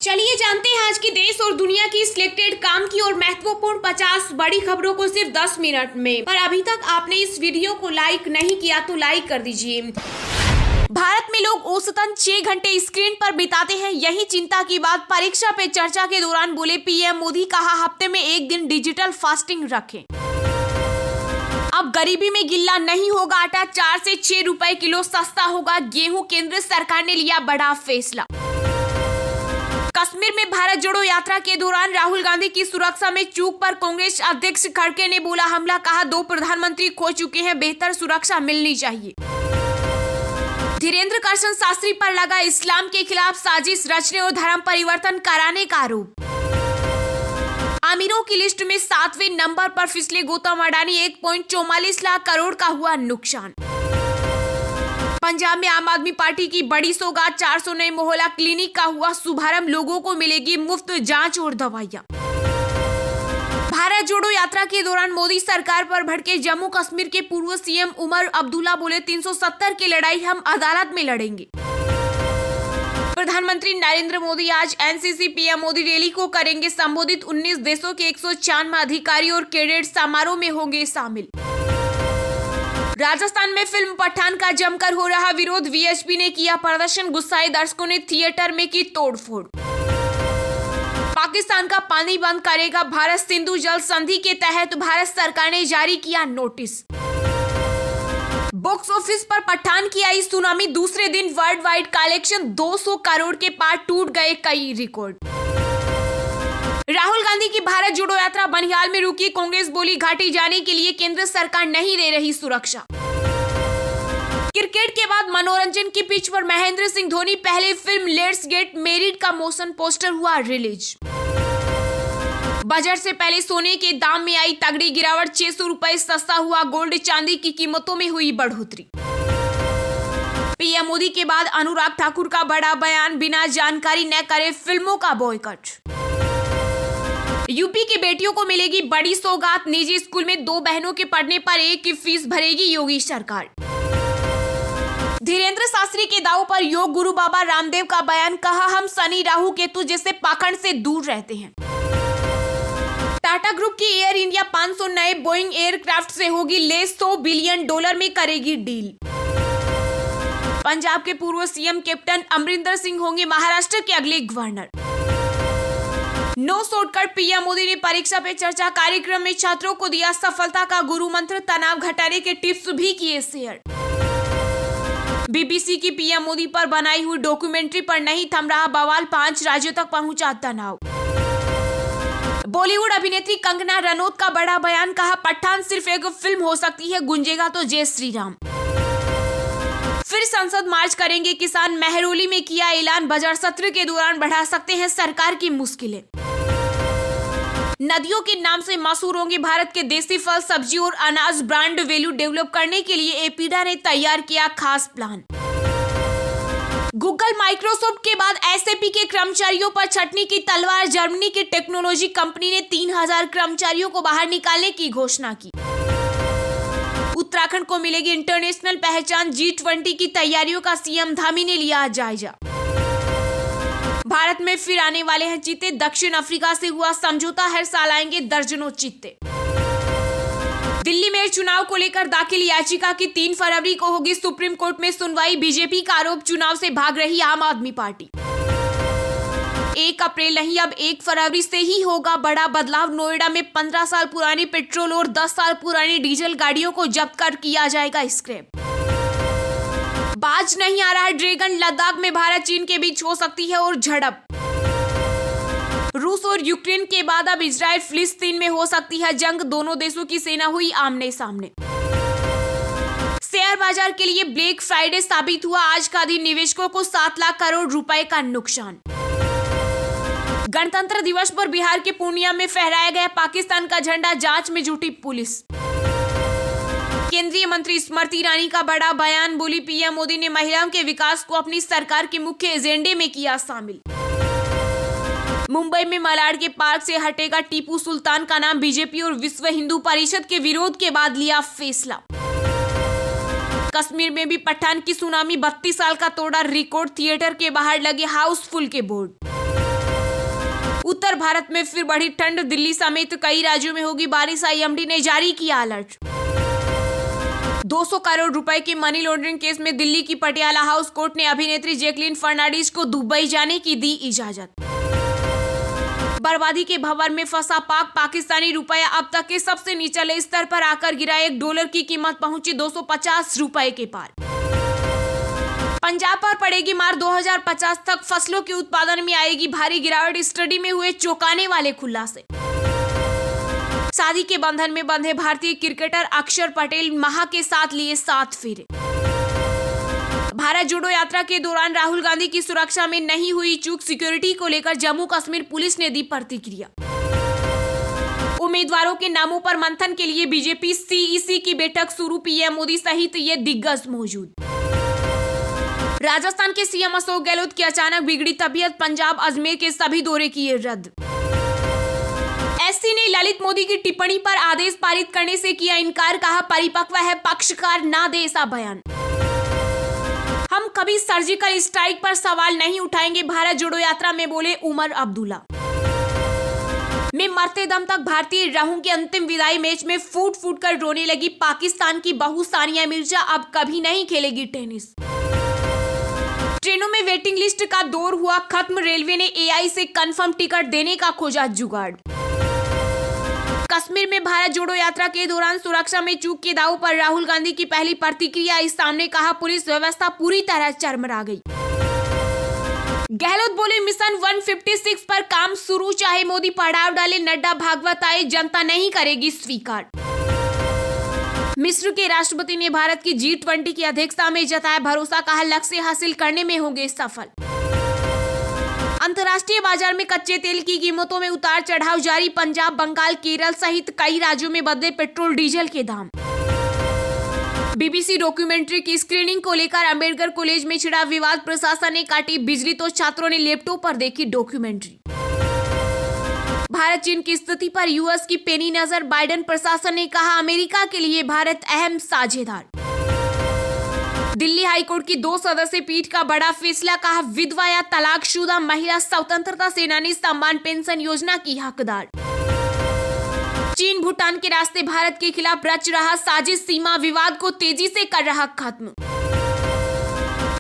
चलिए जानते हैं आज की देश और दुनिया की सिलेक्टेड काम की और महत्वपूर्ण 50 बड़ी खबरों को सिर्फ 10 मिनट में। पर अभी तक आपने इस वीडियो को लाइक नहीं किया तो लाइक कर दीजिए। भारत में लोग औसतन 6 घंटे स्क्रीन पर बिताते हैं। यही चिंता की बात परीक्षा पे चर्चा के दौरान बोले पीएम मोदी। कहा हफ्ते में एक दिन डिजिटल फास्टिंग रखें। अब गरीबी में गिल्ला नहीं होगा आटा, 4 से 6 रुपए किलो सस्ता होगा गेहूं। केंद्र सरकार ने लिया बड़ा फैसला। कश्मीर में भारत जोड़ो यात्रा के दौरान राहुल गांधी की सुरक्षा में चूक पर कांग्रेस अध्यक्ष खड़गे ने बोला हमला। कहा 2 प्रधानमंत्री खो चुके हैं, बेहतर सुरक्षा मिलनी चाहिए। धीरेन्द्र कर्षण शास्त्री पर लगा इस्लाम के खिलाफ साजिश रचने और धर्म परिवर्तन कराने का आरोप। अमीरों की लिस्ट में 7वें नंबर पर फिसले गौतम अडानी। 1.44 लाख करोड़ का हुआ नुकसान। पंजाब में आम आदमी पार्टी की बड़ी सौगात, 400 नए मोहल्ला क्लिनिक का हुआ शुभारंभ। लोगों को मिलेगी मुफ्त जांच और दवाइयां। भारत जोड़ो यात्रा के दौरान मोदी सरकार पर भड़के जम्मू कश्मीर के पूर्व सीएम उमर अब्दुल्ला। बोले 370 की लड़ाई हम अदालत में लड़ेंगे। प्रधानमंत्री नरेंद्र मोदी आज एनसीसी पीएम मोदी रैली को करेंगे संबोधित। 19 देशों के 196 अधिकारी और कैडेट समारोह में होंगे शामिल। राजस्थान में फिल्म पठान का जमकर हो रहा विरोध। वीएचपी ने किया प्रदर्शन, गुस्साए दर्शकों ने थिएटर में की तोड़फोड़। पाकिस्तान का पानी बंद करेगा भारत। सिंधु जल संधि के तहत भारत सरकार ने जारी किया नोटिस। बॉक्स ऑफिस पर पठान की आई सुनामी। दूसरे दिन वर्ल्ड वाइड कलेक्शन 200 करोड़ के पार, टूट गए कई रिकॉर्ड। राहुल गांधी की भारत जोड़ो यात्रा बनिहाल में रुकी। कांग्रेस बोली घाटी जाने के लिए केंद्र सरकार नहीं दे रही सुरक्षा। क्रिकेट के बाद मनोरंजन की पिच पर महेंद्र सिंह धोनी पहले फिल्म लेट्स गेट मैरिड का मोशन पोस्टर हुआ रिलीज। बजट से पहले सोने के दाम में आई तगड़ी गिरावट। 600 रुपए सस्ता हुआ गोल्ड। चांदी की कीमतों में हुई बढ़ोतरी। पीएम मोदी के बाद अनुराग ठाकुर का बड़ा बयान, बिना जानकारी न करे फिल्मों का बॉयकॉट। यूपी की बेटियों को मिलेगी बड़ी सौगात। निजी स्कूल में 2 बहनों के पढ़ने पर एक की फीस भरेगी योगी सरकार। धीरेन्द्र शास्त्री के दावों पर योग गुरु बाबा रामदेव का बयान। कहा हम शनि राहु केतु जैसे पाखंड से दूर रहते हैं। टाटा ग्रुप की एयर इंडिया 500 नए बोइंग एयरक्राफ्ट से होगी लेस। $100 बिलियन में करेगी डील। पंजाब के पूर्व सीएम कैप्टन अमरिंदर सिंह होंगे महाराष्ट्र के अगले governor. No shortcut PM Modi ने परीक्षा पे चर्चा कार्यक्रम में छात्रों को दिया सफलता का गुरु मंत्र। तनाव घटाने के टिप्स भी किए शेयर। बीबीसी की पीएम मोदी पर बनाई हुई डॉक्यूमेंट्री पर नहीं थम रहा बवाल। 5 राज्यों तक पहुंचा तनाव। बॉलीवुड अभिनेत्री कंगना रनौत का बड़ा बयान। कहा पठान सिर्फ एक फिल्म हो सकती है, गुंजेगा तो जय श्री राम। फिर संसद मार्च करेंगे किसान। मेहरौली में किया ऐलान। बजट सत्र के दौरान बढ़ा सकते हैं सरकार की मुश्किलें। नदियों के नाम से मशहूर होंगे भारत के देसी फल, सब्जी और अनाज। ब्रांड वैल्यू डेवलप करने के लिए एपीडा ने तैयार किया खास प्लान। गूगल माइक्रोसॉफ्ट के बाद एसएपी के कर्मचारियों पर छटनी की तलवार। जर्मनी की टेक्नोलॉजी कंपनी ने 3000 कर्मचारियों को बाहर निकालने की घोषणा की। उत्तराखंड को मिलेगी इंटरनेशनल पहचान। G20 की तैयारियों का सीएम धामी ने लिया जायजा। भारत में फिर आने वाले हैं चीते। दक्षिण अफ्रीका से हुआ समझौता, हर साल आएंगे दर्जनों चीते। दिल्ली में चुनाव को लेकर दाखिल याचिका की 3 फरवरी को होगी सुप्रीम कोर्ट में सुनवाई। बीजेपी का आरोप चुनाव से भाग रही आम आदमी पार्टी। 1 अप्रैल नहीं अब 1 फरवरी से ही होगा बड़ा बदलाव। नोएडा में 15 साल पुरानी पेट्रोल और 10 साल पुरानी डीजल गाड़ियों को जब्त कर किया जाएगा स्क्रैप। बाज नहीं आ रहा ड्रैगन। लद्दाख में भारत चीन के बीच हो सकती है और झड़प। रूस और यूक्रेन के बाद अब इजराइल फिलिस्तीन में हो सकती है जंग। दोनों देशों की सेना हुई आमने सामने। शेयर बाजार के लिए ब्लैक फ्राइडे साबित हुआ आज का दिन। निवेशकों को 7 लाख करोड़ रुपए का नुकसान। गणतंत्र दिवस पर बिहार के पूर्णिया में फहराया गया पाकिस्तान का झंडा। जांच में जुटी पुलिस। केंद्रीय मंत्री स्मृति ईरानी का बड़ा बयान। बोली पीएम मोदी ने महिलाओं के विकास को अपनी सरकार के मुख्य एजेंडे में किया शामिल। मुंबई में मलाड के पार्क से हटेगा टीपू सुल्तान का नाम। बीजेपी और विश्व हिंदू परिषद के विरोध के बाद लिया फैसला। कश्मीर में भी पठान की सुनामी। 32 साल का तोड़ा रिकॉर्ड। थिएटर के बाहर लगे हाउसफुल के बोर्ड। उत्तर भारत में फिर बढ़ी ठंड, दिल्ली समेत कई राज्यों में होगी बारिश, IMD ने जारी किया अलर्ट। 200 करोड़ रुपए के मनी लॉन्ड्रिंग केस में दिल्ली की पटियाला हाउस कोर्ट ने अभिनेत्री जैकलीन फर्नांडीज को दुबई जाने की दी इजाजत। बर्बादी के भंवर में फंसा पाकिस्तानी रुपया अब तक के सबसे निचले स्तर पर आकर गिरा। $1 की कीमत पहुंची 250 रुपए के पार। पंजाब पर पड़ेगी मार, 2050 तक फसलों के उत्पादन में आएगी भारी गिरावट, स्टडी में हुए चौंकाने वाले खुलासे। शादी के बंधन में बंधे भारतीय क्रिकेटर अक्षर पटेल माह के साथ लिए 7 फेरे। भारत जोड़ो यात्रा के दौरान राहुल गांधी की सुरक्षा में नहीं हुई चूक, सिक्योरिटी को लेकर जम्मू कश्मीर पुलिस ने दी प्रतिक्रिया। उम्मीदवारों के नामों पर मंथन के लिए बीजेपी CEC की बैठक शुरू, PM मोदी सहित ये दिग्गज मौजूद। राजस्थान के CM अशोक गहलोत की अचानक बिगड़ी तबीयत, पंजाब अजमेर के सभी दौरे किए रद्द। SC ने ललित मोदी की टिप्पणी पर आदेश पारित करने से किया इनकार, कहा परिपक्व है, पक्षकार ना दे ऐसा बयान। हम कभी सर्जिकल स्ट्राइक पर सवाल नहीं उठाएंगे, भारत जोड़ो यात्रा में बोले उमर अब्दुल्ला। मैं मरते दम तक भारतीय रहूंगी, अंतिम विदाई मैच में फूट फूट कर रोने लगी पाकिस्तान की बहू सानिया मिर्जा, अब कभी नहीं खेलेगी टेनिस। ट्रेनों में वेटिंग लिस्ट का दौर हुआ खत्म, रेलवे ने AI से कंफर्म टिकट देने का खोजा जुगाड़। कश्मीर में भारत जोड़ो यात्रा के दौरान सुरक्षा में चूक के दाव पर राहुल गांधी की पहली प्रतिक्रिया इस सामने, कहा पुलिस व्यवस्था पूरी तरह चरमरा गई। गहलोत बोले मिशन 156 पर काम शुरू, चाहे मोदी पड़ाव डाले, नड्डा भागवत आए, जनता नहीं करेगी स्वीकार। मिस्र के राष्ट्रपति ने भारत की G20 की अध्यक्षता में जताया भरोसा, कहा लक्ष्य हासिल करने में होंगे सफल। अंतर्राष्ट्रीय बाजार में कच्चे तेल की कीमतों में उतार चढ़ाव जारी, पंजाब, बंगाल, केरल सहित कई राज्यों में बदले पेट्रोल डीजल के दाम। BBC डॉक्यूमेंट्री की स्क्रीनिंग को लेकर अंबेडकर कॉलेज में छिड़ा विवाद, प्रशासन ने काटी बिजली तो छात्रों ने लैपटॉप पर देखी डॉक्यूमेंट्री। भारत चीन की स्थिति पर US की पेनी नजर, बाइडेन प्रशासन ने कहा अमेरिका के लिए भारत अहम साझेदार। दिल्ली हाईकोर्ट की 2 सदस्यीय पीठ का बड़ा फैसला, कहा विधवा या तलाकशुदा महिला स्वतंत्रता सेनानी सम्मान पेंशन योजना की हकदार। चीन भूटान के रास्ते भारत के खिलाफ रच रहा साजिश, सीमा विवाद को तेजी से कर रहा खत्म।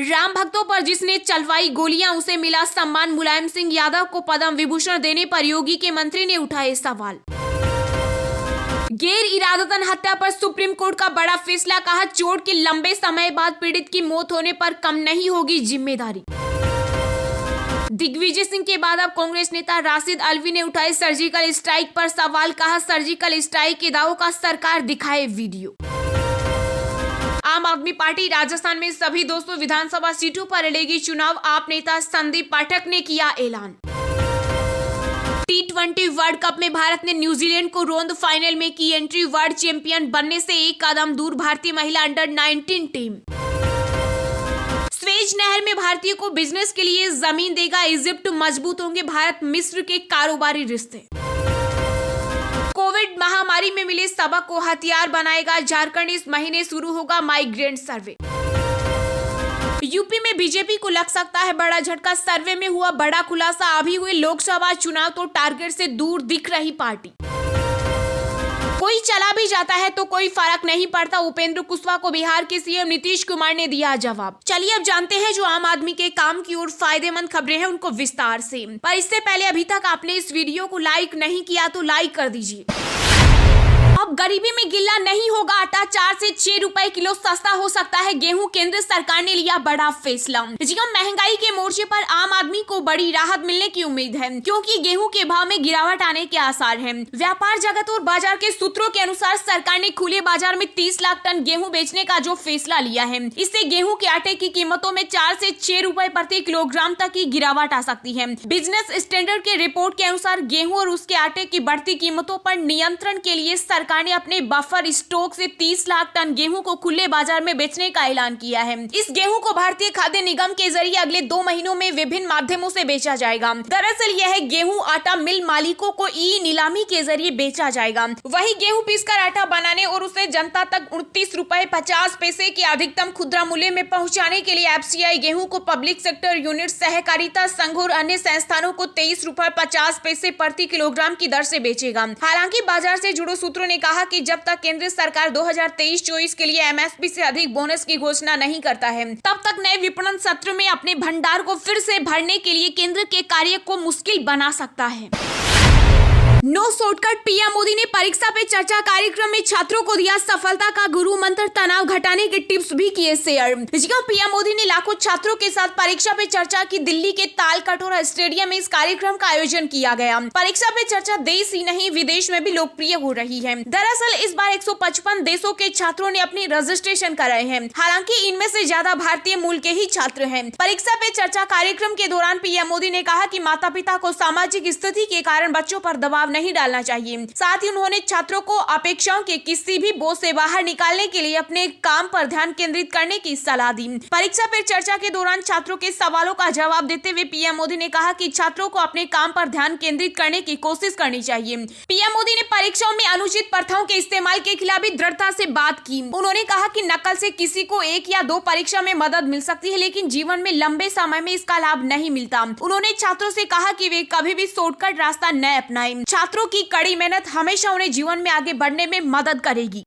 राम भक्तों पर जिसने चलवाई गोलियां उसे मिला सम्मान, मुलायम सिंह यादव को पद्म विभूषण देने पर योगी के मंत्री ने उठाए सवाल। गैर इरादतन हत्या पर सुप्रीम कोर्ट का बड़ा फैसला, कहा चोट के लंबे समय बाद पीड़ित की मौत होने पर कम नहीं होगी जिम्मेदारी। दिग्विजय सिंह के बाद अब कांग्रेस नेता राशिद अल्वी ने उठाए सर्जिकल स्ट्राइक पर सवाल, कहा सर्जिकल स्ट्राइक के दावों का सरकार दिखाए वीडियो। आम आदमी पार्टी राजस्थान में सभी 200 विधानसभा सीटों पर लड़ेगी चुनाव, आप नेता संदीप पाठक ने किया ऐलान। T20 वर्ल्ड कप में भारत ने न्यूजीलैंड को रौंद, फाइनल में की एंट्री, वर्ल्ड चैंपियन बनने से एक कदम दूर भारतीय महिला अंडर 19 टीम। स्वेज नहर में भारतीय को बिजनेस के लिए जमीन देगा इजिप्ट, मजबूत होंगे भारत मिस्र के कारोबारी रिश्ते। कोविड महामारी में मिले सबक को हथियार बनाएगा झारखंड, इस महीने शुरू होगा माइग्रेंट सर्वे। यूपी में बीजेपी को लग सकता है बड़ा झटका, सर्वे में हुआ बड़ा खुलासा, अभी हुए लोकसभा चुनाव तो टारगेट से दूर दिख रही पार्टी। कोई चला भी जाता है तो कोई फर्क नहीं पड़ता, उपेंद्र कुशवाहा को बिहार के CM नीतीश कुमार ने दिया जवाब। चलिए अब जानते हैं जो आम आदमी के काम की और फायदेमंद खबरें हैं उनको विस्तार से। पर इससे पहले अभी तक आपने इस वीडियो को लाइक नहीं किया तो लाइक कर दीजिए। अब गरीबी में गिल्ला नहीं होगा आटा, 4 से 6 रुपए किलो सस्ता हो सकता है गेहूं, केंद्र सरकार ने लिया बड़ा फैसला। जी हां, महंगाई के मोर्चे पर आम आदमी को बड़ी राहत मिलने की उम्मीद है क्योंकि गेहूं के भाव में गिरावट आने के आसार हैं। व्यापार जगत और बाजार के सूत्रों के अनुसार सरकार ने खुले बाजार में 30 लाख टन गेहूं बेचने का जो फैसला लिया है, इससे गेहूं के आटे की कीमतों में 4 से 6 रुपए प्रति किलोग्राम तक की गिरावट आ सकती है। बिजनेस स्टैंडर्ड के रिपोर्ट के अनुसार गेहूं और उसके आटे की बढ़ती कीमतों पर नियंत्रण के लिए सरकार सरकार ने अपने बफर स्टॉक से 30 लाख टन गेहूं को खुले बाजार में बेचने का ऐलान किया है। इस गेहूं को भारतीय खाद्य निगम के जरिए अगले 2 महीनों में विभिन्न माध्यमों से बेचा जाएगा। दरअसल यह गेहूं आटा मिल मालिकों को ई नीलामी के जरिए बेचा जाएगा। वहीं गेहूं पीसकर आटा बनाने और उसे जनता तक 29.50 के अधिकतम खुदरा मूल्य में पहुंचाने के लिए एफसीआई गेहूं को पब्लिक सेक्टर यूनिट, सहकारिता संघ और अन्य संस्थानों को 23.50 प्रति किलोग्राम की दर से बेचेगा। हालांकि बाजार से जुड़े सूत्रों ने कहा कि जब तक केंद्र सरकार 2023-24 के लिए एमएसपी से अधिक बोनस की घोषणा नहीं करता है, तब तक नए विपणन सत्र में अपने भंडार को फिर से भरने के लिए केंद्र के कार्य को मुश्किल बना सकता है। No shortcut. पीएम मोदी ने परीक्षा पे चर्चा कार्यक्रम में छात्रों को दिया सफलता का गुरु मंत्र, तनाव घटाने के टिप्स भी किए शेयर। पीएम मोदी ने लाखों छात्रों के साथ परीक्षा पे चर्चा की। दिल्ली के तालकटोरा स्टेडियम में इस कार्यक्रम का आयोजन किया गया। परीक्षा पे चर्चा देश ही नहीं विदेश में भी लोकप्रिय हो रही है। दरअसल इस बार 155 देशों के छात्रों ने अपनी रजिस्ट्रेशन कराए हैं। हालांकि इनमें से ज्यादा भारतीय मूल के ही छात्र हैं। परीक्षा पे चर्चा कार्यक्रम के दौरान पीएम मोदी ने कहा कि माता पिता को सामाजिक स्थिति के कारण बच्चों पर दबाव नहीं डालना चाहिए। साथ ही उन्होंने छात्रों को अपेक्षाओं के किसी भी बोझ से बाहर निकालने के लिए अपने काम पर ध्यान केंद्रित करने की सलाह दी। परीक्षा पे चर्चा के दौरान छात्रों के सवालों का जवाब देते हुए पीएम मोदी ने कहा कि छात्रों को अपने काम पर ध्यान केंद्रित करने की कोशिश करनी चाहिए। पीएम मोदी ने परीक्षाओं में अनुचित प्रथाओं के इस्तेमाल के खिलाफ भी दृढ़ता से बात की। उन्होंने कहा कि नकल से किसी को 1 या 2 परीक्षा में मदद मिल सकती है, लेकिन जीवन में लंबे समय में इसका लाभ नहीं मिलता। उन्होंने छात्रों से कहा कि वे कभी भी शॉर्टकट रास्ता न अपनाएं। छात्रों की कड़ी मेहनत हमेशा उन्हें जीवन में आगे बढ़ने में मदद करेगी।